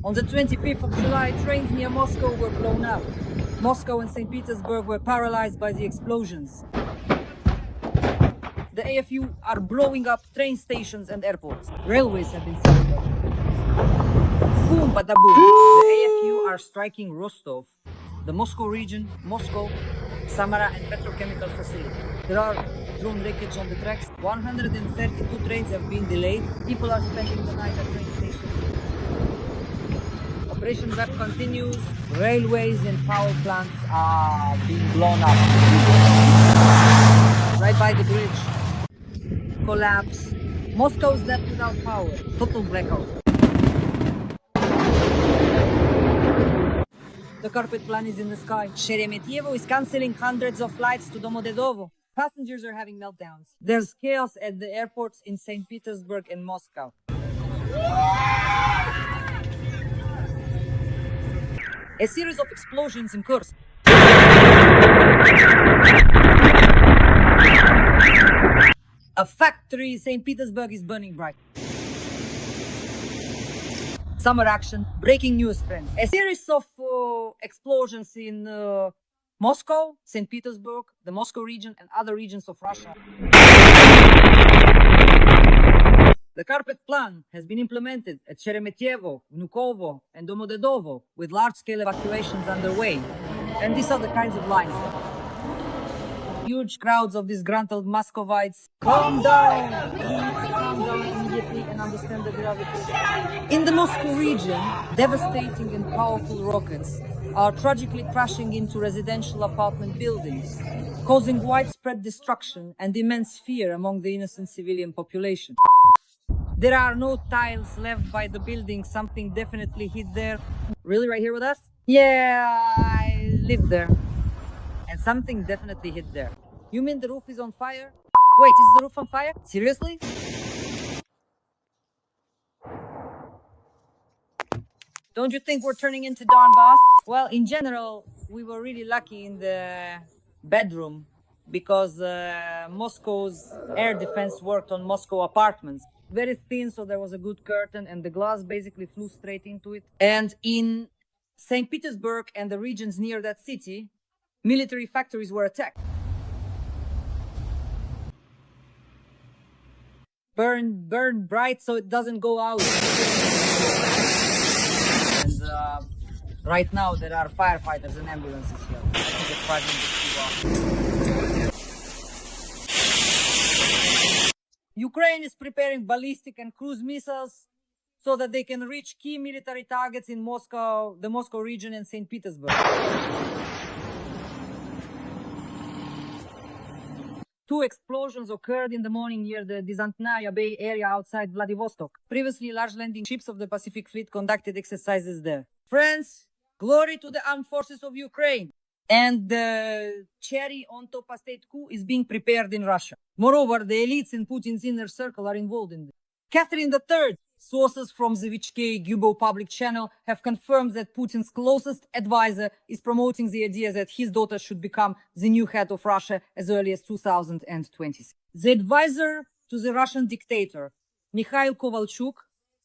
On the 25th of July, trains near Moscow were blown up. Moscow and St. Petersburg were paralyzed by the explosions. The AFU are blowing up train stations and airports. Railways have been sabotaged. Boom, bada boom. The AFU are striking Rostov, the Moscow region, Moscow, Samara and petrochemical facility. There are drone wreckage on the tracks. 132 trains have been delayed. People are spending the night at train stations. Operation Web continues. Railways and power plants are being blown up. Right by the bridge. Collapse. Moscow is left without power. Total blackout. The carpet plan is in the sky. Sheremetyevo is cancelling hundreds of flights to Domodedovo. Passengers are having meltdowns. There's chaos at the airports in St. Petersburg and Moscow. A series of explosions in Kursk. A factory in St. Petersburg is burning bright. Summer action, breaking news, friends. A series of explosions in Moscow, St. Petersburg, the Moscow region, and other regions of Russia. The carpet plan has been implemented at Sheremetyevo, Vnukovo, and Domodedovo, with large-scale evacuations underway. And these are the kinds of lines. Huge crowds of disgruntled Muscovites. Calm down! Calm down immediately and understand the gravity. In the Moscow region, devastating and powerful rockets are tragically crashing into residential apartment buildings, causing widespread destruction and immense fear among the innocent civilian population. There are no tiles left by the building. Something definitely hit there. Really, right here with us? Yeah, I live there. And something definitely hit there. You mean the roof is on fire? Wait, is the roof on fire? Seriously? Don't you think we're turning into Donbass? Well, in general, we were really lucky in the bedroom because Moscow's air defense worked on Moscow apartments. Very thin, so there was a good curtain and the glass basically flew straight into it. And in St. Petersburg and the regions near that city, military factories were attacked. Burn bright so it doesn't go out. And right now there are firefighters and ambulances here. I think it's 5 minutes. Ukraine is preparing ballistic and cruise missiles so that they can reach key military targets in Moscow, the Moscow region and St. Petersburg. 2 explosions occurred in the morning near the Desantnaya Bay area outside Vladivostok. Previously, large landing ships of the Pacific Fleet conducted exercises there. Friends, glory to the armed forces of Ukraine! And the cherry on top of state coup is being prepared in Russia. Moreover, the elites in Putin's inner circle are involved in this. Catherine III, sources from the VHK Gubo public channel have confirmed that Putin's closest advisor is promoting the idea that his daughter should become the new head of Russia as early as 2026. The advisor to the Russian dictator, Mikhail Kovalchuk,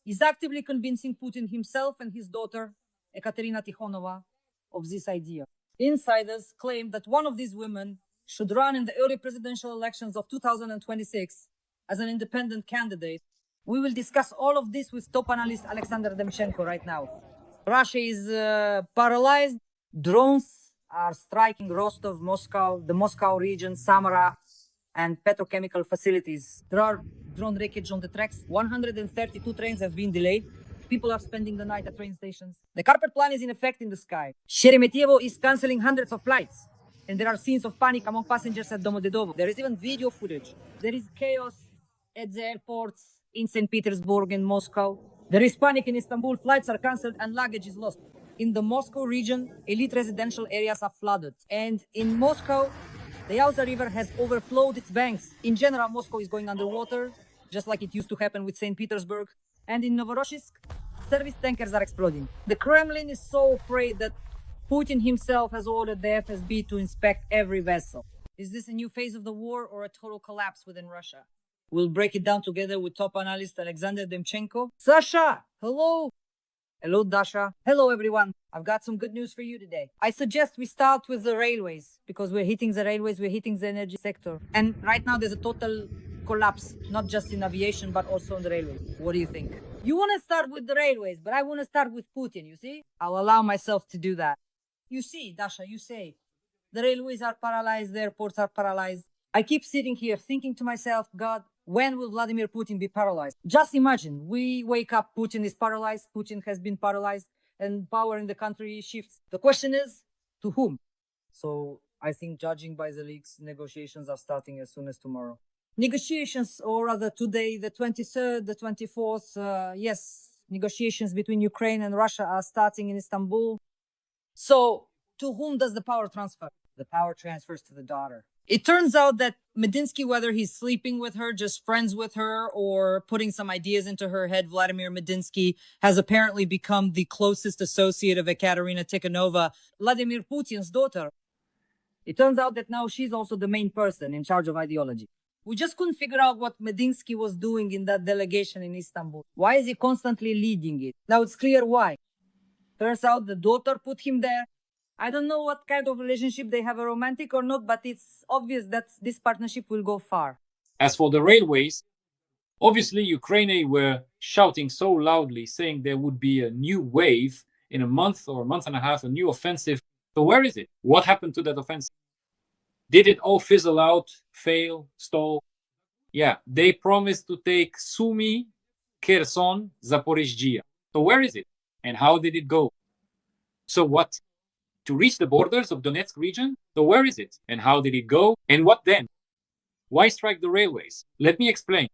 is actively convincing Putin himself and his daughter, Ekaterina Tikhonova, of this idea. Insiders claim that one of these women should run in the early presidential elections of 2026 as an independent candidate. We will discuss all of this with top analyst Alexander Demchenko right now. Russia is paralyzed. Drones are striking Rostov, Moscow, the Moscow region, Samara, and petrochemical facilities. There are drone wreckage on the tracks. 132 trains have been delayed. People are spending the night at train stations. The carpet plan is in effect in the sky. Sheremetyevo is cancelling hundreds of flights. And there are scenes of panic among passengers at Domodedovo. There is even video footage. There is chaos at the airports in St. Petersburg and Moscow. There is panic in Istanbul. Flights are cancelled and luggage is lost. In the Moscow region, elite residential areas are flooded. And in Moscow, the Yauza River has overflowed its banks. In general, Moscow is going underwater, just like it used to happen with St. Petersburg. And in Novorossiysk, service tankers are exploding. The Kremlin is so afraid that Putin himself has ordered the FSB to inspect every vessel. Is this a new phase of the war or a total collapse within Russia? We'll break it down together with top analyst Alexander Demchenko. Sasha, hello! Hello, Dasha. Hello, everyone. I've got some good news for you today. I suggest we start with the railways because we're hitting the railways, we're hitting the energy sector. And right now, there's a total collapse, not just in aviation, but also on the railways. What do you think? You want to start with the railways, but I want to start with Putin, you see? I'll allow myself to do that. You see, Dasha, you say, the railways are paralyzed, the airports are paralyzed. I keep sitting here thinking to myself, God, when will Vladimir Putin be paralyzed? Just imagine, we wake up, Putin is paralyzed, Putin has been paralyzed, and power in the country shifts. The question is, to whom? So I think, judging by the leaks, negotiations are starting as soon as tomorrow. Negotiations, or rather today, the 23rd, the 24th, yes, negotiations between Ukraine and Russia are starting in Istanbul. So to whom does the power transfer? The power transfers to the daughter. It turns out that Medinsky, whether he's sleeping with her, just friends with her, or putting some ideas into her head, Vladimir Medinsky has apparently become the closest associate of Ekaterina Tikhanova, Vladimir Putin's daughter. It turns out that now she's also the main person in charge of ideology. We just couldn't figure out what Medinsky was doing in that delegation in Istanbul. Why is he constantly leading it? Now it's clear why. Turns out the daughter put him there. I don't know what kind of relationship they have, a romantic or not, but it's obvious that this partnership will go far. As for the railways, obviously Ukraine were shouting so loudly, saying there would be a new wave in a month or a month and a half, a new offensive. So where is it? What happened to that offensive? Did it all fizzle out, fail, stall? Yeah, they promised to take Sumy, Kherson, Zaporizhzhia. So where is it? And how did it go? So what? To reach the borders of Donetsk region? So where is it? And how did it go? And what then? Why strike the railways? Let me explain.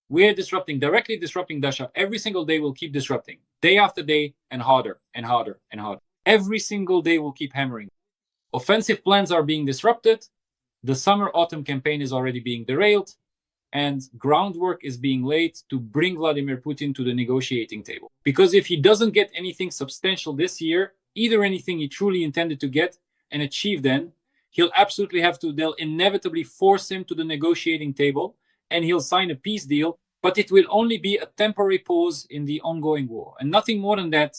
We are directly disrupting Dasha. Every single day we'll keep disrupting. Day after day, and harder and harder and harder. Every single day we'll keep hammering. Offensive plans are being disrupted. The summer-autumn campaign is already being derailed. And groundwork is being laid to bring Vladimir Putin to the negotiating table. Because if he doesn't get anything substantial this year, either anything he truly intended to get and achieve then, they'll inevitably force him to the negotiating table, and he'll sign a peace deal, but it will only be a temporary pause in the ongoing war, and nothing more than that.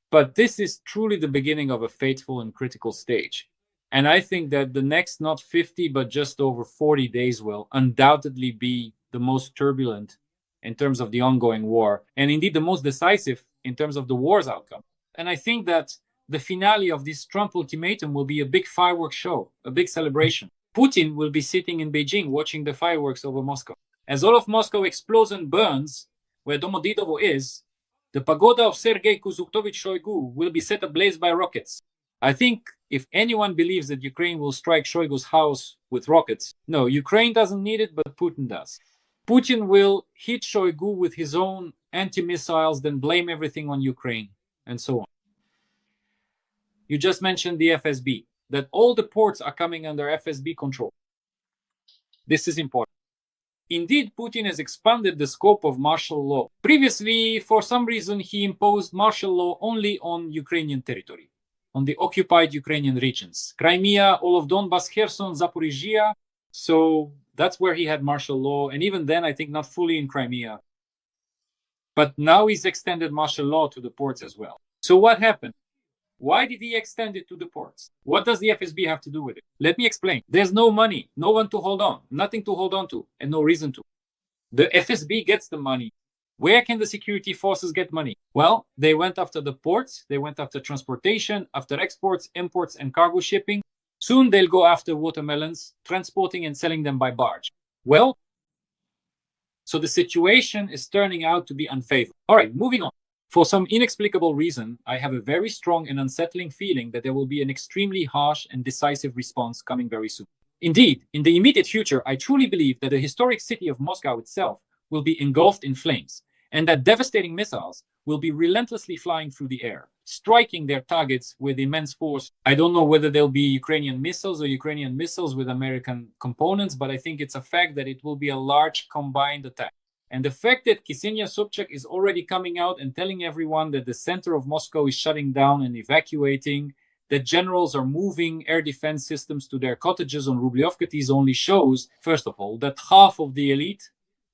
But this is truly the beginning of a fateful and critical stage. And I think that the next not 50, but just over 40 days will undoubtedly be the most turbulent in terms of the ongoing war, and indeed the most decisive in terms of the war's outcome. And I think that the finale of this Trump ultimatum will be a big fireworks show, a big celebration. Putin will be sitting in Beijing watching the fireworks over Moscow. As all of Moscow explodes and burns, where Domodedovo is, the pagoda of Sergei Kuzuktovich Shoigu will be set ablaze by rockets. I think if anyone believes that Ukraine will strike Shoigu's house with rockets, no, Ukraine doesn't need it, but Putin does. Putin will hit Shoigu with his own anti-missiles, then blame everything on Ukraine, and so on. You just mentioned the FSB, that all the ports are coming under FSB control. This is important. Indeed, Putin has expanded the scope of martial law. Previously, for some reason, he imposed martial law only on Ukrainian territory, on the occupied Ukrainian regions. Crimea, all of Donbas, Kherson, Zaporizhzhia. So that's where he had martial law. And even then, I think not fully in Crimea. But now he's extended martial law to the ports as well. So what happened? Why did he extend it to the ports? What does the FSB have to do with it? Let me explain. There's no money, no one to hold on, nothing to hold on to, and no reason to. The FSB gets the money. Where can the security forces get money? Well, they went after the ports, they went after transportation, after exports, imports, and cargo shipping. Soon they'll go after watermelons, transporting and selling them by barge. Well, so the situation is turning out to be unfavorable. All right, moving on. For some inexplicable reason, I have a very strong and unsettling feeling that there will be an extremely harsh and decisive response coming very soon. Indeed, in the immediate future, I truly believe that the historic city of Moscow itself will be engulfed in flames, and that devastating missiles will be relentlessly flying through the air, striking their targets with immense force. I don't know whether they'll be Ukrainian missiles or Ukrainian missiles with American components, but I think it's a fact that it will be a large combined attack. And the fact that Ksenia Sobchak is already coming out and telling everyone that the center of Moscow is shutting down and evacuating, that generals are moving air defense systems to their cottages on Rubliovka only shows, first of all, that half of the elite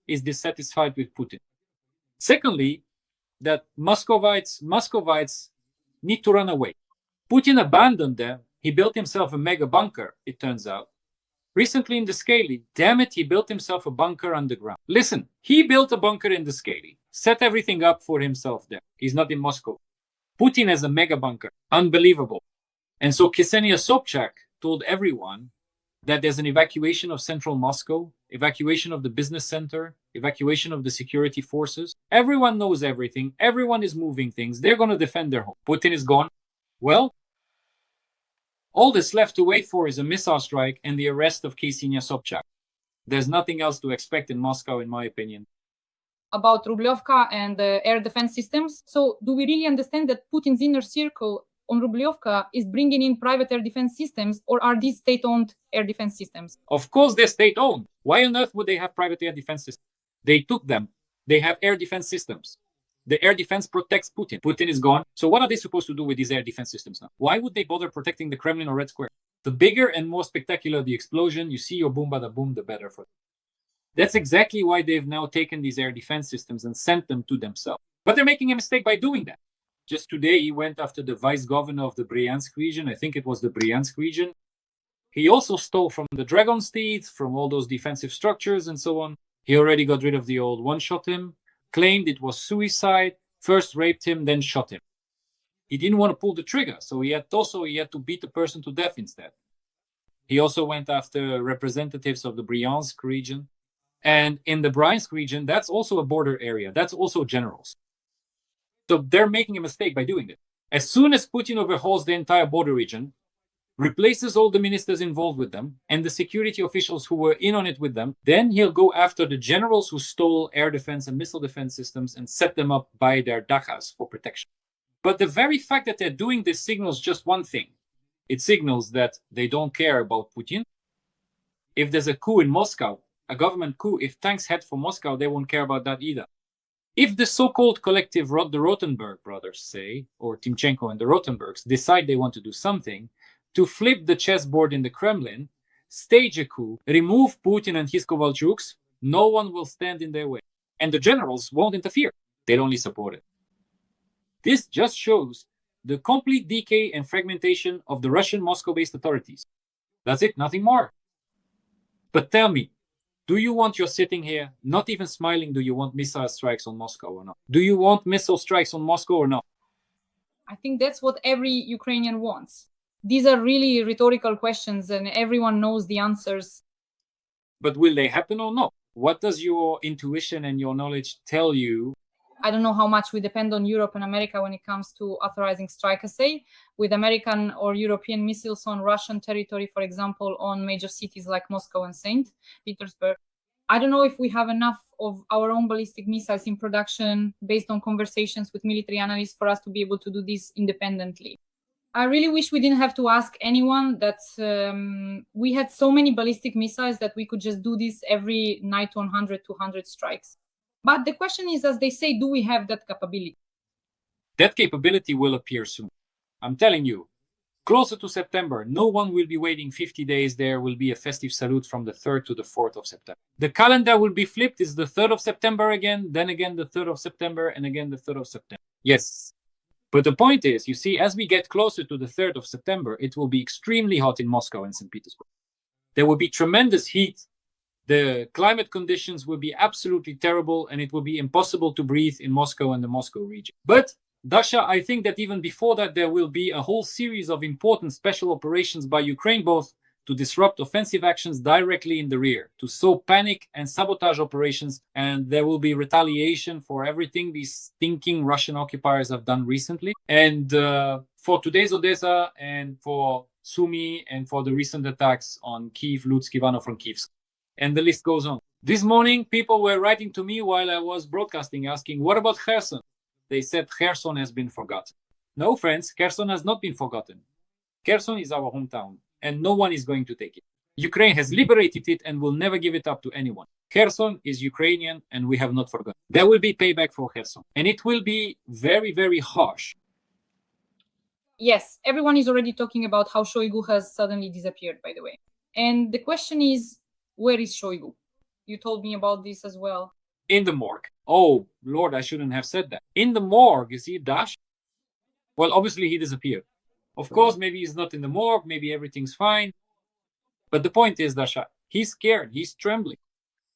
is dissatisfied with Putin. Secondly, that Muscovites need to run away. Putin abandoned them. He built himself a mega bunker, it turns out. Recently in the Scaly, damn it, he built himself a bunker underground. Listen, he built a bunker in the Scaly, set everything up for himself there. He's not in Moscow. Putin has a mega bunker. Unbelievable. And so Ksenia Sobchak told everyone that there's an evacuation of central Moscow, evacuation of the business center, evacuation of the security forces. Everyone knows everything. Everyone is moving things. They're going to defend their home. Putin is gone. Well, all that's left to wait for is a missile strike and the arrest of Ksenia Sobchak. There's nothing else to expect in Moscow, in my opinion. About Rublevka and the air defense systems. So do we really understand that Putin's inner circle on Rublevka is bringing in private air defense systems, or are these state-owned air defense systems? Of course they're state-owned. Why on earth would they have private air defense systems? They took them. They have air defense systems. The air defense protects Putin. Putin is gone. So what are they supposed to do with these air defense systems now? Why would they bother protecting the Kremlin or Red Square? The bigger and more spectacular the explosion, you see your boom bada boom, the better for them. That's exactly why they've now taken these air defense systems and sent them to themselves. But they're making a mistake by doing that. Just today, he went after the vice governor of the Bryansk region. I think it was the Bryansk region. He also stole from the Dragon's Teeth, from all those defensive structures and so on. He already got rid of the old one, shot him, claimed it was suicide, first raped him, then shot him. He didn't want to pull the trigger, so he had to beat the person to death instead. He also went after representatives of the Bryansk region. And in the Bryansk region, that's also a border area. That's also generals. So they're making a mistake by doing it. As soon as Putin overhauls the entire border region, replaces all the ministers involved with them, and the security officials who were in on it with them, then he'll go after the generals who stole air defense and missile defense systems and set them up by their dachas for protection. But the very fact that they're doing this signals just one thing. It signals that they don't care about Putin. If there's a coup in Moscow, a government coup, if tanks head for Moscow, they won't care about that either. If the so-called collective, the Rotenberg brothers say, or Demchenko and the Rotenbergs, decide they want to do something, to flip the chessboard in the Kremlin, stage a coup, remove Putin and his Kovalchuks, no one will stand in their way. And the generals won't interfere. They'll only support it. This just shows the complete decay and fragmentation of the Russian Moscow-based authorities. That's it, nothing more. But tell me, do you want you're sitting here, not even smiling, do you want missile strikes on Moscow or not? Do you want missile strikes on Moscow or not? I think that's what every Ukrainian wants. These are really rhetorical questions and everyone knows the answers. But will they happen or not? What does your intuition and your knowledge tell you? I don't know how much we depend on Europe and America when it comes to authorizing strike assay, with American or European missiles on Russian territory, for example, on major cities like Moscow and St. Petersburg. I don't know if we have enough of our own ballistic missiles in production based on conversations with military analysts for us to be able to do this independently. I really wish we didn't have to ask anyone, that we had so many ballistic missiles that we could just do this every night, 100, 200 strikes. But the question is, as they say, do we have that capability? That capability will appear soon. I'm telling you, closer to September, no one will be waiting 50 days. There will be a festive salute from the 3rd to the 4th of September. The calendar will be flipped. It's the 3rd of September again, then again the 3rd of September, and again the 3rd of September. Yes. But the point is, you see, as we get closer to the 3rd of September, it will be extremely hot in Moscow and St. Petersburg. There will be tremendous heat. The climate conditions will be absolutely terrible, and it will be impossible to breathe in Moscow and the Moscow region. But Dasha, I think that even before that, there will be a whole series of important special operations by Ukraine, both to disrupt offensive actions directly in the rear, to sow panic and sabotage operations, and there will be retaliation for everything these stinking Russian occupiers have done recently. And for today's Odessa, and for Sumy, and for the recent attacks on Kyiv, Lutsk, Ivano-Frankivsk. And the list goes on. This morning, people were writing to me while I was broadcasting, asking, what about Kherson? They said Kherson has been forgotten. No, friends, Kherson has not been forgotten. Kherson is our hometown, and no one is going to take it. Ukraine has liberated it and will never give it up to anyone. Kherson is Ukrainian, and we have not forgotten. There will be payback for Kherson, and it will be very, very harsh. Yes, everyone is already talking about how Shoigu has suddenly disappeared, by the way. And the question is, where is Shoigu? You told me about this as well. in the morgue. Oh, Lord, I shouldn't have said that. In the morgue, you see, Dasha. Well, obviously he disappeared. Of course, maybe he's not in the morgue, maybe everything's fine. But the point is, Dasha, he's scared, he's trembling.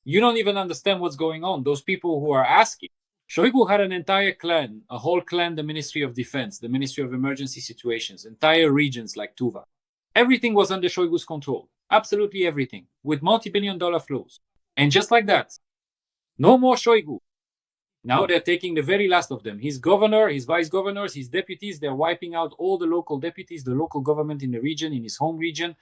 You don't even understand what's going on. Those people who are asking. Shoigu had an entire clan, a whole clan, the Ministry of Defense, the Ministry of Emergency Situations, entire regions like Tuva. Everything was under Shoigu's control. Absolutely everything, with multi-billion-dollar flows. And just like that, no more Shoigu. Now they're taking the very last of them. His governor, his vice governors, his deputies, they're wiping out all the local deputies, the local government in the region, in his home region.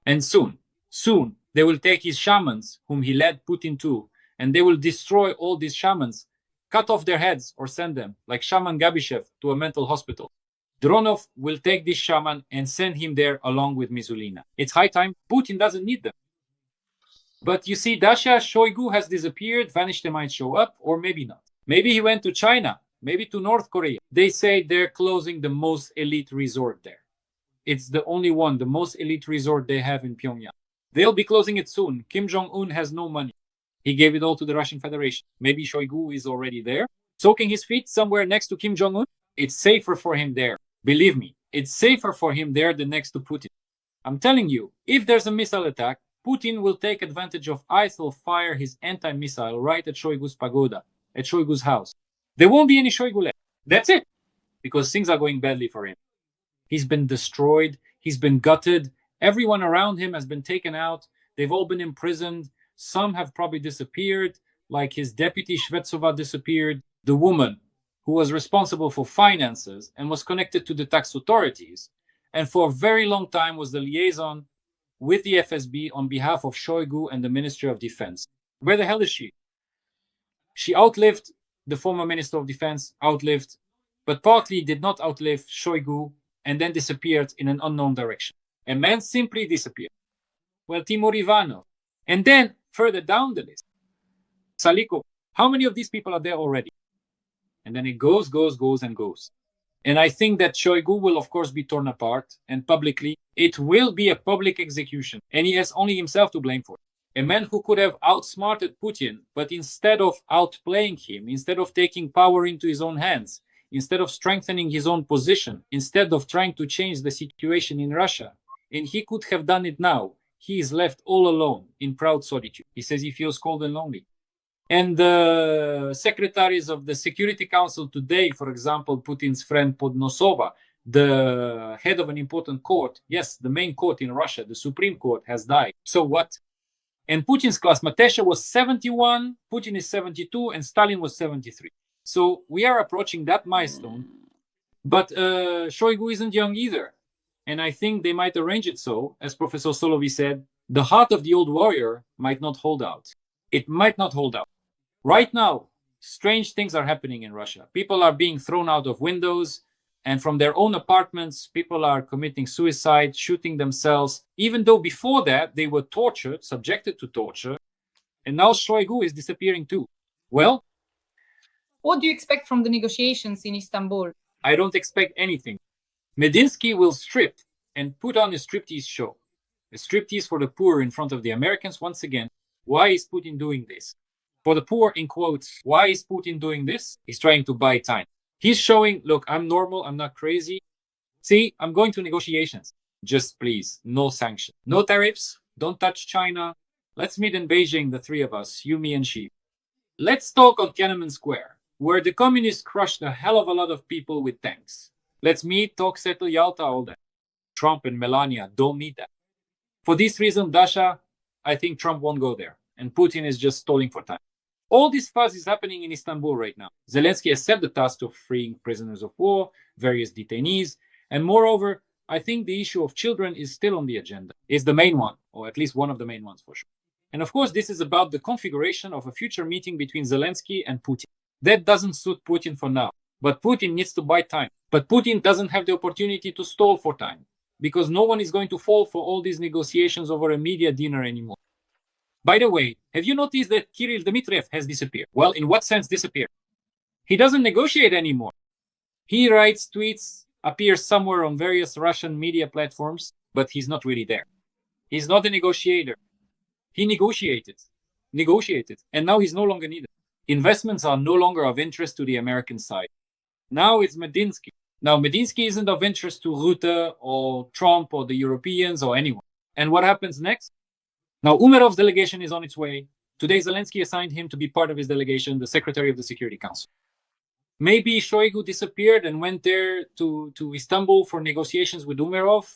And soon, they will take his shamans, whom he led Putin to, and they will destroy all these shamans, cut off their heads or send them, like Shaman Gabishev, to a mental hospital. Dronov will take this shaman and send him there along with Mizulina. It's high time. Putin doesn't need them. But you see, Dasha, Shoigu has disappeared, vanished, they might show up, or maybe not. Maybe he went to China, maybe to North Korea. They say they're closing the most elite resort there. It's the only one, the most elite resort they have in Pyongyang. They'll be closing it soon. Kim Jong-un has no money. He gave it all to the Russian Federation. Maybe Shoigu is already there, soaking his feet somewhere next to Kim Jong-un. It's safer for him there. Believe me, it's safer for him there than next to Putin. I'm telling you, if there's a missile attack, Putin will take advantage of ISIL, fire his anti-missile right at Shoigu's pagoda, at Shoigu's house. There won't be any Shoigu left. That's it. Because things are going badly for him. He's been destroyed. He's been gutted. Everyone around him has been taken out. They've all been imprisoned. Some have probably disappeared, like his deputy Shvetsova disappeared. The woman who was responsible for finances and was connected to the tax authorities, and for a very long time was the liaison with the FSB on behalf of Shoigu and the Ministry of Defense. Where the hell is she? She outlived the former Minister of Defense, but partly did not outlive Shoigu, and then disappeared in an unknown direction. A man simply disappeared. Well, Timur Ivanov. And then, further down the list, Salikov. How many of these people are there already? And then it goes. And I think that Shoigu will, of course, be torn apart, and publicly, it will be a public execution. And he has only himself to blame for it. A man who could have outsmarted Putin, but instead of outplaying him, instead of taking power into his own hands, instead of strengthening his own position, instead of trying to change the situation in Russia, and he could have done it now, he is left all alone in proud solitude. He says he feels cold and lonely. And the secretaries of the Security Council today, for example, Putin's friend Podnosova, the head of an important court, yes, the main court in Russia, the Supreme Court, has died. So what? And Putin's class, Matesha was 71, Putin is 72, and Stalin was 73. So we are approaching that milestone. But Shoigu isn't young either. And I think they might arrange it so, as Professor Solovey said, the heart of the old warrior might not hold out. It might not hold out. Right now, strange things are happening in Russia. People are being thrown out of windows, and from their own apartments, people are committing suicide, shooting themselves, even though before that they were tortured, subjected to torture, and now Shoigu is disappearing too. Well, what do you expect from the negotiations in Istanbul? I don't expect anything. Medinsky will strip and put on a striptease show. A striptease for the poor in front of the Americans once again. Why is Putin doing this? For the poor, in quotes, why is Putin doing this? He's trying to buy time. He's showing, look, I'm normal, I'm not crazy. See, I'm going to negotiations. Just please, no sanctions. No tariffs, don't touch China. Let's meet in Beijing, the three of us, you, me, and Shyu. Let's talk on Tiananmen Square, where the communists crushed a hell of a lot of people with tanks. Let's meet, talk, settle, Yalta, all that. Trump and Melania don't need that. For this reason, Dasha, I think Trump won't go there, and Putin is just stalling for time. All this fuss is happening in Istanbul right now. Zelensky has set the task of freeing prisoners of war, various detainees, and moreover, I think the issue of children is still on the agenda. It's the main one, or at least one of the main ones for sure. And of course, this is about the configuration of a future meeting between Zelensky and Putin. That doesn't suit Putin for now, but Putin needs to buy time. But Putin doesn't have the opportunity to stall for time, because no one is going to fall for all these negotiations over a media dinner anymore. By the way, have you noticed that Kirill Dmitriev has disappeared? Well, in what sense disappeared? He doesn't negotiate anymore. He writes tweets, appears somewhere on various Russian media platforms, but he's not really there. He's not a negotiator. He negotiated, and now he's no longer needed. investments are no longer of interest to the American side. Now it's Medinsky. Now, Medinsky isn't of interest to Rutte or Trump or the Europeans or anyone. And what happens next? Now, Umerov's delegation is on its way. Today, Zelensky assigned him to be part of his delegation, the Secretary of the Security Council. Maybe Shoigu disappeared and went there to Istanbul for negotiations with Umerov.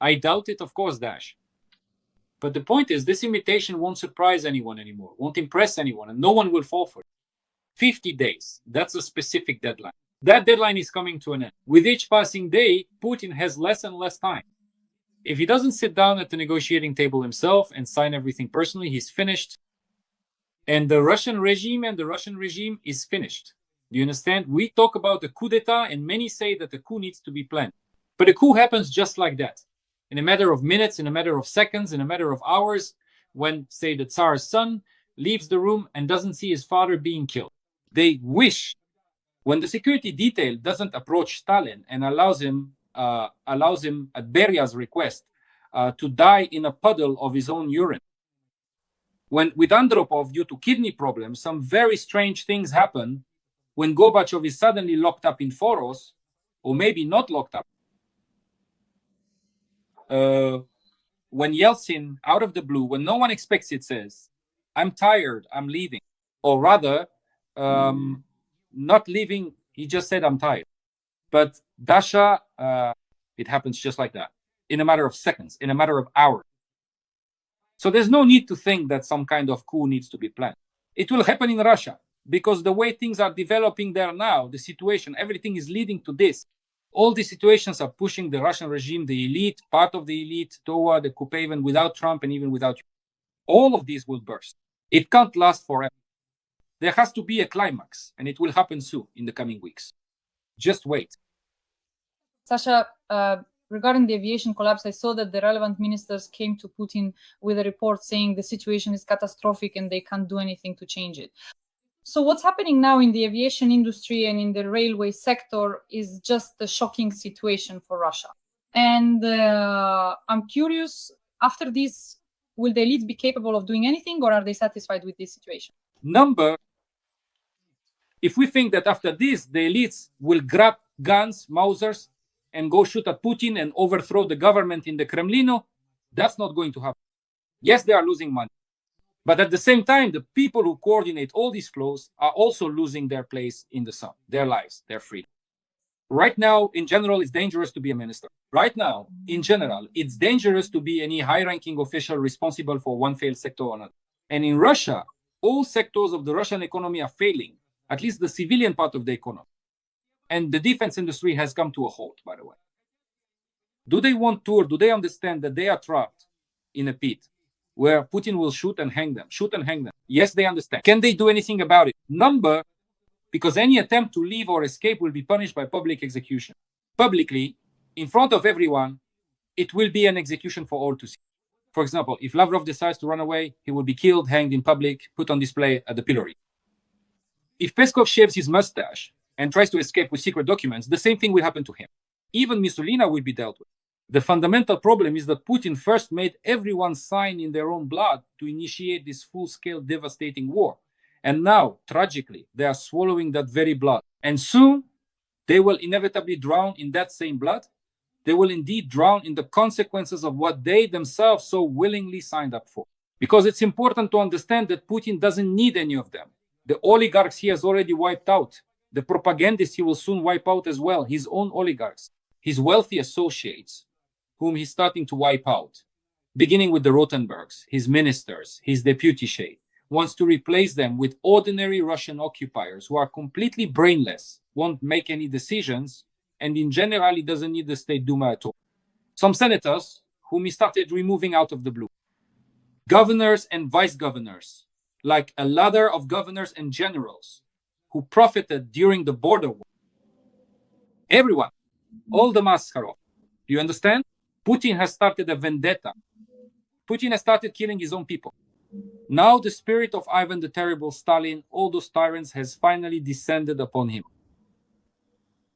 I doubt it, of course, Dash. But the point is, this invitation won't surprise anyone anymore, won't impress anyone, and no one will fall for it. 50 days, that's a specific deadline. That deadline is coming to an end. With each passing day, Putin has less and less time. If he doesn't sit down at the negotiating table himself and sign everything personally, he's finished. And the Russian regime is finished. Do you understand? We talk about a coup d'etat, and many say that the coup needs to be planned. But a coup happens just like that. In a matter of minutes, in a matter of seconds, in a matter of hours, when, say, the Tsar's son leaves the room and doesn't see his father being killed. They wish, when the security detail doesn't approach Stalin and allows him at Beria's request to die in a puddle of his own urine. When with Andropov, due to kidney problems, some very strange things happen when Gorbachev is suddenly locked up in Foros, or maybe not locked up. When Yeltsin, out of the blue, when no one expects it, says, "I'm tired, I'm leaving." Or rather, not leaving, he just said, "I'm tired." But Dasha, it happens just like that, in a matter of seconds, in a matter of hours. So there's no need to think that some kind of coup needs to be planned. It will happen in Russia, because the way things are developing there now, the situation, everything is leading to this. All these situations are pushing the Russian regime, the elite, part of the elite, toward the coup, even without Trump and even without. All of these will burst. It can't last forever. There has to be a climax, and it will happen soon in the coming weeks. Just wait. Sasha, regarding the aviation collapse, I saw that the relevant ministers came to Putin with a report saying the situation is catastrophic and they can't do anything to change it. So what's happening now in the aviation industry and in the railway sector is just a shocking situation for Russia. And I'm curious, after this, will the elites be capable of doing anything, or are they satisfied with this situation? If we think that after this, the elites will grab guns, Mausers, and go shoot at Putin and overthrow the government in the Kremlin, that's not going to happen. Yes, they are losing money. But at the same time, the people who coordinate all these flows are also losing their place in the sun, their lives, their freedom. Right now, in general, it's dangerous to be a minister. Right now, in general, it's dangerous to be any high-ranking official responsible for one failed sector or another. And in Russia, all sectors of the Russian economy are failing, at least the civilian part of the economy. And the defense industry has come to a halt, by the way. Do they want to, or do they understand that they are trapped in a pit where Putin will shoot and hang them? Yes, they understand. Can they do anything about it? Because any attempt to leave or escape will be punished by public execution. Publicly, in front of everyone, it will be an execution for all to see. For example, if Lavrov decides to run away, he will be killed, hanged in public, put on display at the pillory. If Peskov shaves his mustache and tries to escape with secret documents, the same thing will happen to him. Even Mussolini will be dealt with. The fundamental problem is that Putin first made everyone sign in their own blood to initiate this full-scale devastating war. And now, tragically, they are swallowing that very blood. And soon, they will inevitably drown in that same blood. They will indeed drown in the consequences of what they themselves so willingly signed up for. Because it's important to understand that Putin doesn't need any of them. The oligarchs he has already wiped out. The propagandists he will soon wipe out as well, his own oligarchs. His wealthy associates, whom he's starting to wipe out, beginning with the Rotenbergs, his ministers, his deputy wants to replace them with ordinary Russian occupiers who are completely brainless, won't make any decisions, and in general, he doesn't need the State Duma at all. Some senators, whom he started removing out of the blue. Governors and vice governors, like a ladder of governors and generals who profited during the border war. Everyone, all the masks are off. Do you understand? Putin has started a vendetta. Putin has started killing his own people. Now the spirit of Ivan the Terrible, Stalin, all those tyrants has finally descended upon him.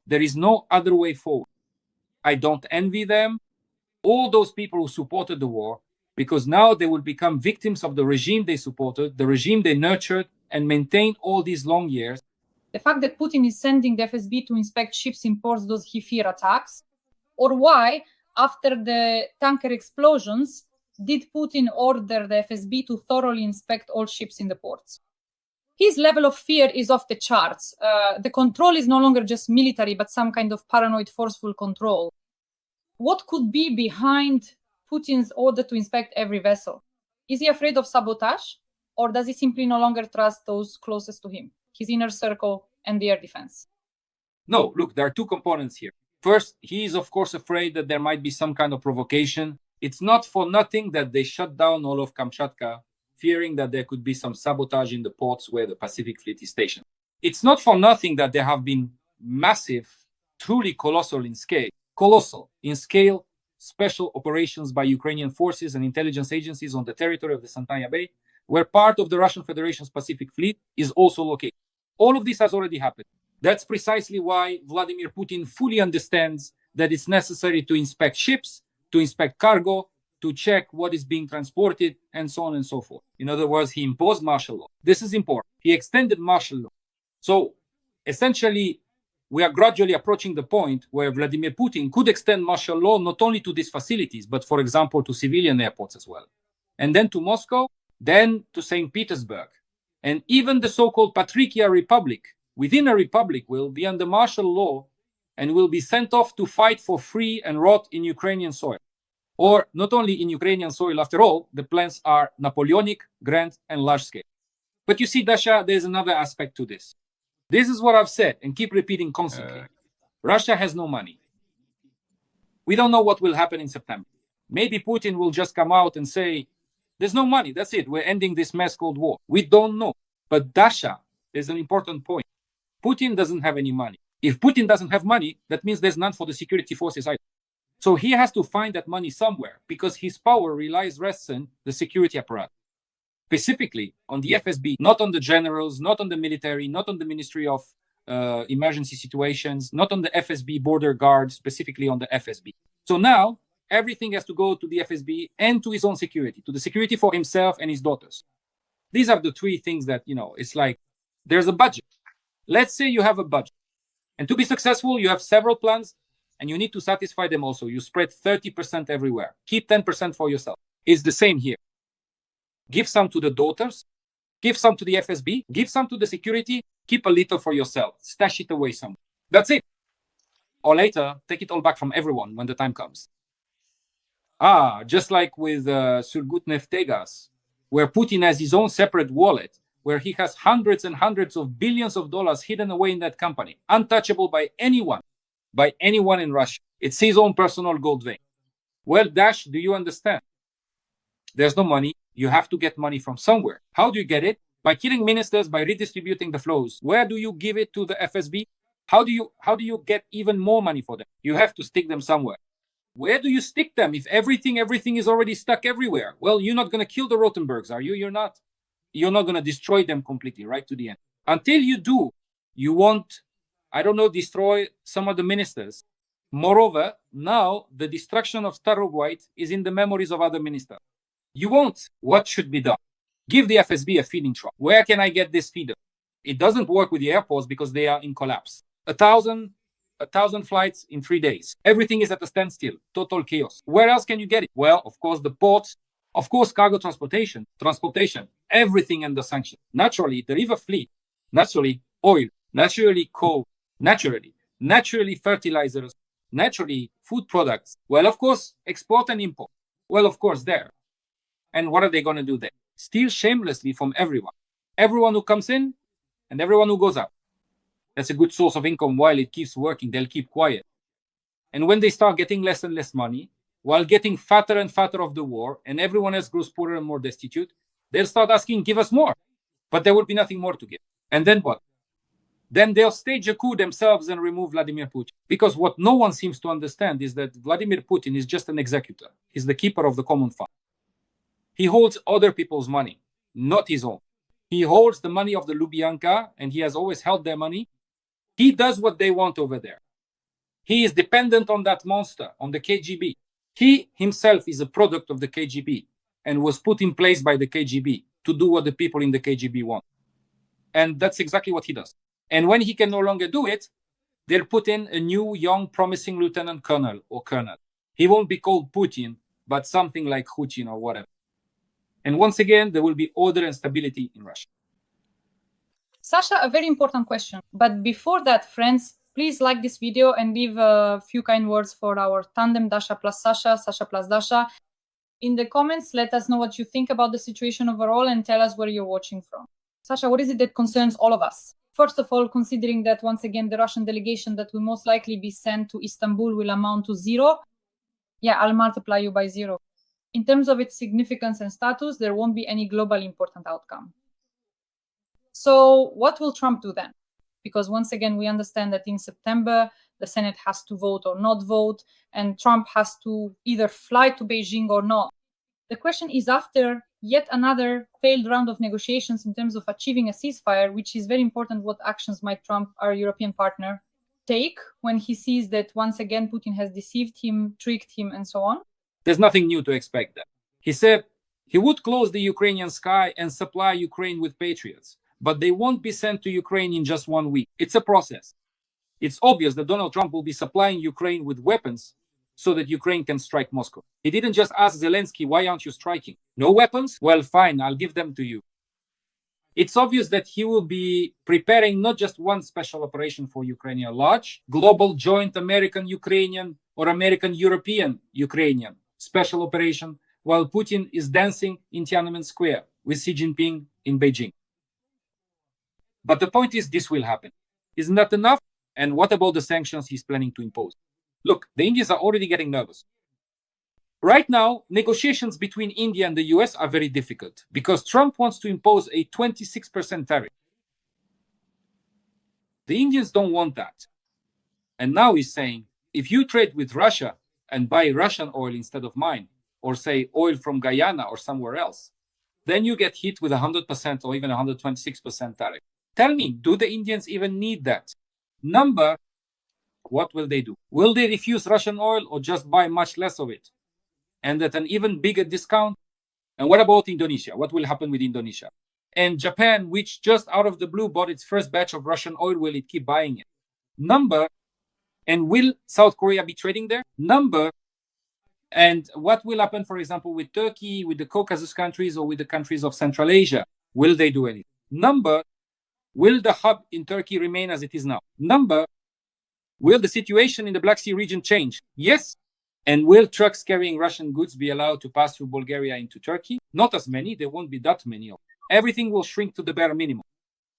There is no other way forward. I don't envy them, all those people who supported the war, because now they will become victims of the regime they supported, the regime they nurtured, and maintain all these long years. The fact that Putin is sending the FSB to inspect ships in ports, does he fear attacks? Or why, after the tanker explosions, did Putin order the FSB to thoroughly inspect all ships in the ports? His level of fear is off the charts. The control is no longer just military, but some kind of paranoid, forceful control. What could be behind Putin's order to inspect every vessel? Is he afraid of sabotage, or does he simply no longer trust those closest to him, his inner circle and the air defense? No, look, there are two components here. First, he is, of course, afraid that there might be some kind of provocation. It's not for nothing that they shut down all of Kamchatka, fearing that there could be some sabotage in the ports where the Pacific Fleet is stationed. It's not for nothing that there have been massive, truly colossal in scale, special operations by Ukrainian forces and intelligence agencies on the territory of the Santaya Bay, where part of the Russian Federation's Pacific Fleet is also located. All of this has already happened. That's precisely why Vladimir Putin fully understands that it's necessary to inspect ships, to inspect cargo, to check what is being transported, and so on and so forth. In other words, he imposed martial law. This is important. He extended martial law. So essentially, we are gradually approaching the point where Vladimir Putin could extend martial law not only to these facilities, but for example, to civilian airports as well. And then to Moscow, then to St. Petersburg. And even the so-called Patrikia Republic, within a republic, will be under martial law and will be sent off to fight for free and rot in Ukrainian soil. Or not only in Ukrainian soil, after all, the plans are Napoleonic, grand, and large scale. But you see, Dasha, there's another aspect to this. This is what I've said and keep repeating constantly. Russia has no money. We don't know what will happen in September. Maybe Putin will just come out and say, there's no money, that's it, we're ending this mess called war. We don't know. But Dasha, there's an important point. Putin doesn't have any money. If Putin doesn't have money, that means there's none for the security forces either. So he has to find that money somewhere because his power rests on the security apparatus. Specifically on the FSB, not on the generals, not on the military, not on the Ministry of Emergency Situations, not on the FSB border guard, specifically on the FSB. So now everything has to go to the FSB and to his own security, to the security for himself and his daughters. These are the three things that, it's like there's a budget. Let's say you have a budget. And to be successful, you have several plans and you need to satisfy them also. You spread 30% everywhere. Keep 10% for yourself. It's the same here. Give some to the daughters, give some to the FSB, give some to the security, keep a little for yourself, stash it away somewhere. That's it. Or later, take it all back from everyone when the time comes. Just like with Surgutneftegas, where Putin has his own separate wallet, where he has hundreds and hundreds of billions of dollars hidden away in that company, untouchable by anyone in Russia. It's his own personal gold vein. Well, Dash, do you understand? There's no money. You have to get money from somewhere. How do you get it? By killing ministers, by redistributing the flows. Where do you give it to the FSB? How do you get even more money for them? You have to stick them somewhere. Where do you stick them if everything is already stuck everywhere? Well, you're not going to kill the Rotenbergs, are you? You're not going to destroy them completely, right to the end. Until you do, you won't, destroy some of the ministers. Moreover, now the destruction of Starogwait is in the memories of other ministers. You won't. What should be done? Give the FSB a feeding trough. Where can I get this feeder? It doesn't work with the airports because they are in collapse. 1,000 flights in 3 days. Everything is at a standstill. Total chaos. Where else can you get it? Well, of course, the ports. Of course, cargo transportation, everything under sanction. Naturally, the river fleet. Naturally, oil. Naturally, coal. Naturally, fertilizers. Naturally, food products. Well, of course, export and import. Well, of course, there. And what are they going to do there? Steal shamelessly from everyone. Everyone who comes in and everyone who goes out. That's a good source of income while it keeps working. They'll keep quiet. And when they start getting less and less money, while getting fatter and fatter of the war, and everyone else grows poorer and more destitute, they'll start asking, give us more. But there will be nothing more to give. And then what? Then they'll stage a coup themselves and remove Vladimir Putin. Because what no one seems to understand is that Vladimir Putin is just an executor. He's the keeper of the common fund. He holds other people's money, not his own. He holds the money of the Lubyanka, and he has always held their money. He does what they want over there. He is dependent on that monster, on the KGB. He himself is a product of the KGB and was put in place by the KGB to do what the people in the KGB want. And that's exactly what he does. And when he can no longer do it, they'll put in a new, young, promising lieutenant colonel or colonel. He won't be called Putin, but something like Putin or whatever. And once again, there will be order and stability in Russia. Sasha, a very important question. But before that, friends, please like this video and leave a few kind words for our tandem, Dasha plus Sasha, Sasha plus Dasha. In the comments, let us know what you think about the situation overall and tell us where you're watching from. Sasha, what is it that concerns all of us? First of all, considering that once again, the Russian delegation that will most likely be sent to Istanbul will amount to 0. Yeah, I'll multiply you by 0. In terms of its significance and status, there won't be any global important outcome. So what will Trump do then? Because once again, we understand that in September, the Senate has to vote or not vote, and Trump has to either fly to Beijing or not. The question is, after yet another failed round of negotiations in terms of achieving a ceasefire, which is very important, what actions might Trump, our European partner, take when he sees that once again Putin has deceived him, tricked him, and so on? There's nothing new to expect that. He said he would close the Ukrainian sky and supply Ukraine with Patriots, but they won't be sent to Ukraine in just 1 week. It's a process. It's obvious that Donald Trump will be supplying Ukraine with weapons so that Ukraine can strike Moscow. He didn't just ask Zelensky, why aren't you striking? No weapons? Well, fine, I'll give them to you. It's obvious that he will be preparing not just one special operation for Ukraine, a large global joint American-Ukrainian or American-European-Ukrainian special operation, while Putin is dancing in Tiananmen Square with Xi Jinping in Beijing. But the point is, this will happen. Isn't that enough? And what about the sanctions he's planning to impose? Look, the Indians are already getting nervous. Right now, negotiations between India and the US are very difficult because Trump wants to impose a 26% tariff. The Indians don't want that. And now he's saying, if you trade with Russia and buy Russian oil instead of mine, or say oil from Guyana or somewhere else, then you get hit with 100% or even 126% tariff. Tell me, do the Indians even need that? Number, what will they do? Will they refuse Russian oil or just buy much less of it? And at an even bigger discount? And what about Indonesia? What will happen with Indonesia? And Japan, which just out of the blue bought its first batch of Russian oil, will it keep buying it? Number, and will South Korea be trading there? Number, and what will happen, for example, with Turkey, with the Caucasus countries, or with the countries of Central Asia? Will they do anything? Number, will the hub in Turkey remain as it is now? Number, will the situation in the Black Sea region change? Yes. And will trucks carrying Russian goods be allowed to pass through Bulgaria into Turkey? Not as many. There won't be that many. Everything will shrink to the bare minimum.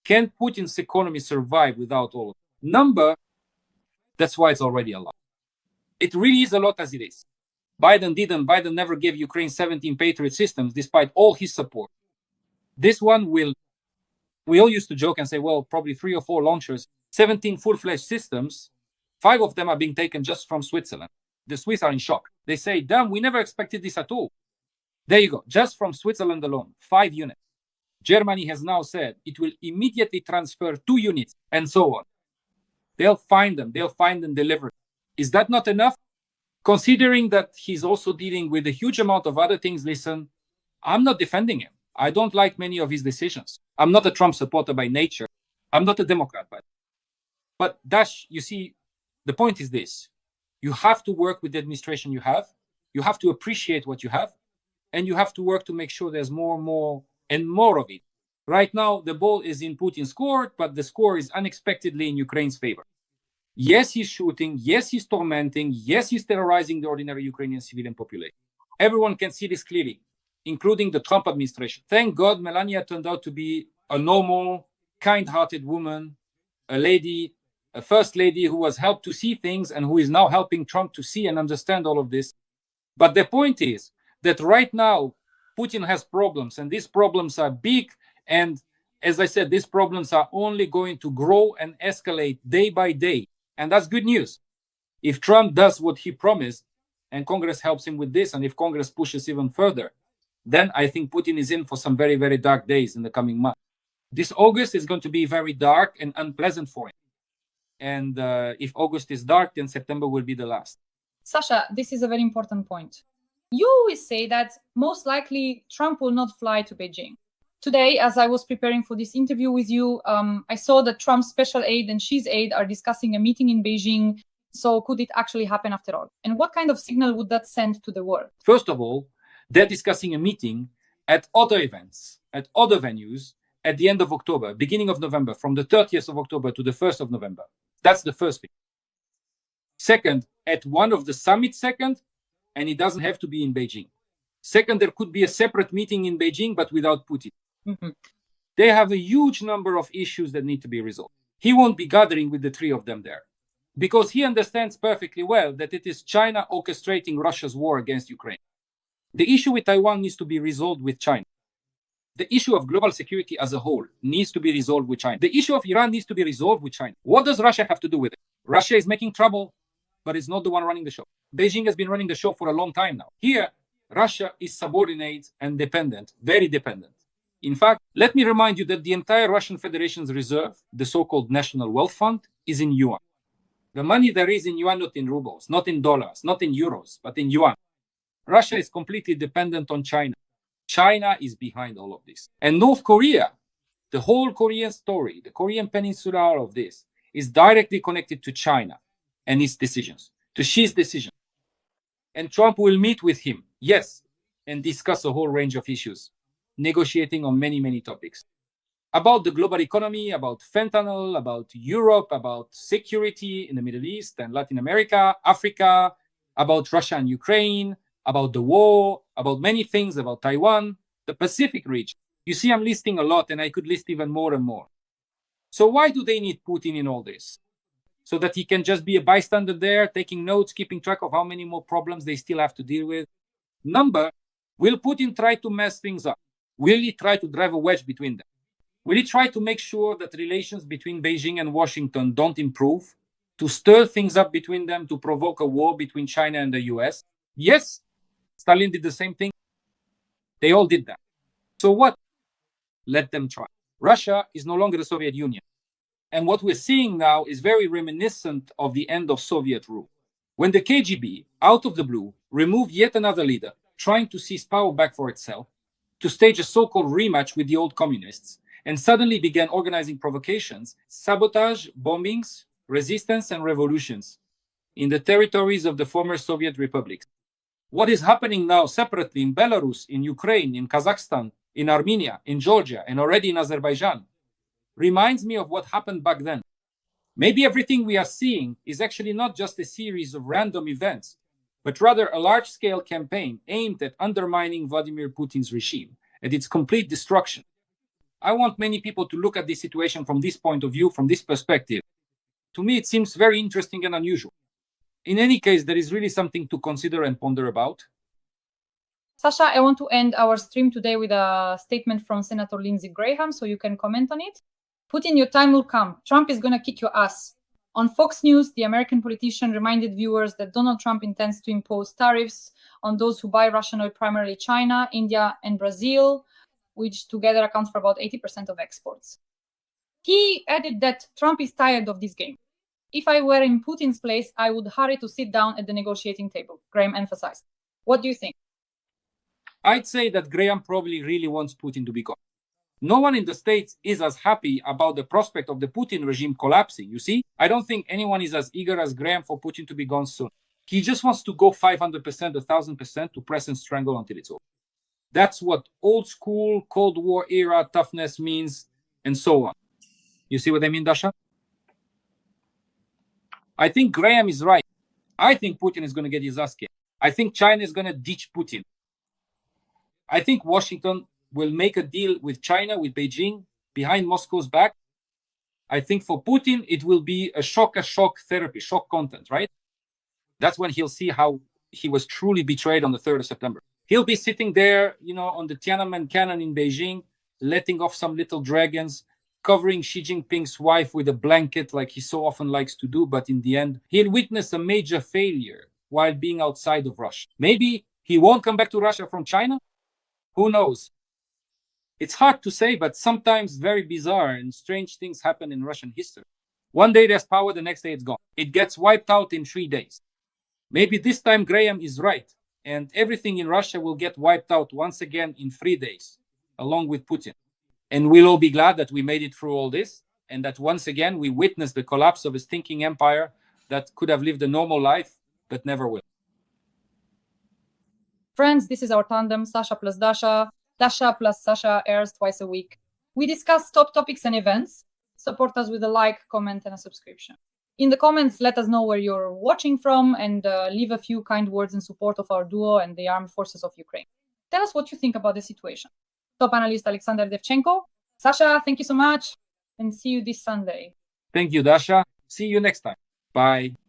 Can Putin's economy survive without all of it? Number, that's why it's already a lot. It really is a lot as it is. Biden never gave Ukraine 17 Patriot systems despite all his support. This one will, we all used to joke and say, well, probably 3 or 4 launchers, 17 full-fledged systems, 5 of them are being taken just from Switzerland. The Swiss are in shock. They say, damn, we never expected this at all. There you go. Just from Switzerland alone, 5 units. Germany has now said it will immediately transfer 2 units and so on. They'll find them. They'll find and deliver. Is that not enough? Considering that he's also dealing with a huge amount of other things, listen, I'm not defending him. I don't like many of his decisions. I'm not a Trump supporter by nature. I'm not a Democrat. But Dash, you see, the point is this. You have to work with the administration you have. You have to appreciate what you have. And you have to work to make sure there's more and more of it. Right now, the ball is in Putin's court, but the score is unexpectedly in Ukraine's favor. Yes, he's shooting. Yes, he's tormenting. Yes, he's terrorizing the ordinary Ukrainian civilian population. Everyone can see this clearly, including the Trump administration. Thank God Melania turned out to be a normal, kind-hearted woman, a lady, a first lady who was helped to see things and who is now helping Trump to see and understand all of this. But the point is that right now, Putin has problems, and these problems are big. And as I said, these problems are only going to grow and escalate day by day. And that's good news. If Trump does what he promised, and Congress helps him with this, and if Congress pushes even further, then I think Putin is in for some very, very dark days in the coming months. This August is going to be very dark and unpleasant for him. And if August is dark, then September will be the last. Sasha, this is a very important point. You always say that most likely Trump will not fly to Beijing. Today, as I was preparing for this interview with you, I saw that Trump's special aide and Xi's aide are discussing a meeting in Beijing. So could it actually happen after all? And what kind of signal would that send to the world? First of all, they're discussing a meeting at other events, at other venues, at the end of October, beginning of November, from the 30th of October to the 1st of November. That's the first thing. Second, at one of the summits, and it doesn't have to be in Beijing. Second, there could be a separate meeting in Beijing, but without Putin. Mm-hmm. They have a huge number of issues that need to be resolved. He won't be gathering with the three of them there because he understands perfectly well that it is China orchestrating Russia's war against Ukraine. The issue with Taiwan needs to be resolved with China. The issue of global security as a whole needs to be resolved with China. The issue of Iran needs to be resolved with China. What does Russia have to do with it? Russia is making trouble, but it's not the one running the show. Beijing has been running the show for a long time now. Here, Russia is subordinate and dependent, very dependent. In fact, let me remind you that the entire Russian Federation's reserve, the so-called National Wealth Fund, is in yuan. The money there is in yuan, not in rubles, not in dollars, not in euros, but in yuan. Russia is completely dependent on China. China is behind all of this. And North Korea, the whole Korean story, the Korean Peninsula, all of this, is directly connected to China and its decisions, to Xi's decision. And Trump will meet with him, yes, and discuss a whole range of issues, negotiating on many, many topics. About the global economy, about fentanyl, about Europe, about security in the Middle East and Latin America, Africa, about Russia and Ukraine, about the war, about many things, about Taiwan, the Pacific region. You see, I'm listing a lot and I could list even more and more. So why do they need Putin in all this? So that he can just be a bystander there, taking notes, keeping track of how many more problems they still have to deal with? Number, will Putin try to mess things up? Will he try to drive a wedge between them? Will he try to make sure that relations between Beijing and Washington don't improve, to stir things up between them, to provoke a war between China and the US? Yes, Stalin did the same thing. They all did that. So what? Let them try. Russia is no longer the Soviet Union. And what we're seeing now is very reminiscent of the end of Soviet rule. When the KGB, out of the blue, removed yet another leader, trying to seize power back for itself, to stage a so-called rematch with the old communists, and suddenly began organizing provocations, sabotage, bombings, resistance, and revolutions in the territories of the former Soviet republics. What is happening now separately in Belarus, in Ukraine, in Kazakhstan, in Armenia, in Georgia, and already in Azerbaijan reminds me of what happened back then. Maybe everything we are seeing is actually not just a series of random events, but rather a large-scale campaign aimed at undermining Vladimir Putin's regime and its complete destruction. I want many people to look at this situation from this point of view, from this perspective. To me, it seems very interesting and unusual. In any case, there is really something to consider and ponder about. Sasha, I want to end our stream today with a statement from Senator Lindsey Graham, so you can comment on it. Putin, your time will come. Trump is going to kick your ass. On Fox News, the American politician reminded viewers that Donald Trump intends to impose tariffs on those who buy Russian oil, primarily China, India, and Brazil, which together account for about 80% of exports. He added that Trump is tired of this game. If I were in Putin's place, I would hurry to sit down at the negotiating table, Graham emphasized. What do you think? I'd say that Graham probably really wants Putin to be gone. No one in the States is as happy about the prospect of the Putin regime collapsing, you see? I don't think anyone is as eager as Graham for Putin to be gone soon. He just wants to go 500%, 1,000% to press and strangle until it's over. That's what old school, Cold War era toughness means, and so on. You see what I mean, Dasha? I think Graham is right. I think Putin is going to get his ass kicked. I think China is going to ditch Putin. I think Washington will make a deal with China, with Beijing, behind Moscow's back. I think for Putin, it will be a shock therapy, shock content, right? That's when he'll see how he was truly betrayed on the 3rd of September. He'll be sitting there, on the Tiananmen cannon in Beijing, letting off some little dragons, covering Xi Jinping's wife with a blanket like he so often likes to do. But in the end, he'll witness a major failure while being outside of Russia. Maybe he won't come back to Russia from China. Who knows? It's hard to say, but sometimes very bizarre and strange things happen in Russian history. One day there's power, the next day it's gone. It gets wiped out in 3 days. Maybe this time Graham is right, and everything in Russia will get wiped out once again in 3 days, along with Putin. And we'll all be glad that we made it through all this, and that once again we witnessed the collapse of a stinking empire that could have lived a normal life, but never will. Friends, this is our tandem, Sasha plus Dasha. Dasha plus Sasha airs twice a week. We discuss top topics and events. Support us with a like, comment, and a subscription. In the comments, let us know where you're watching from and leave a few kind words in support of our duo and the armed forces of Ukraine. Tell us what you think about the situation. Top analyst Alexander Demchenko. Sasha, thank you so much, and see you this Sunday. Thank you, Dasha. See you next time. Bye.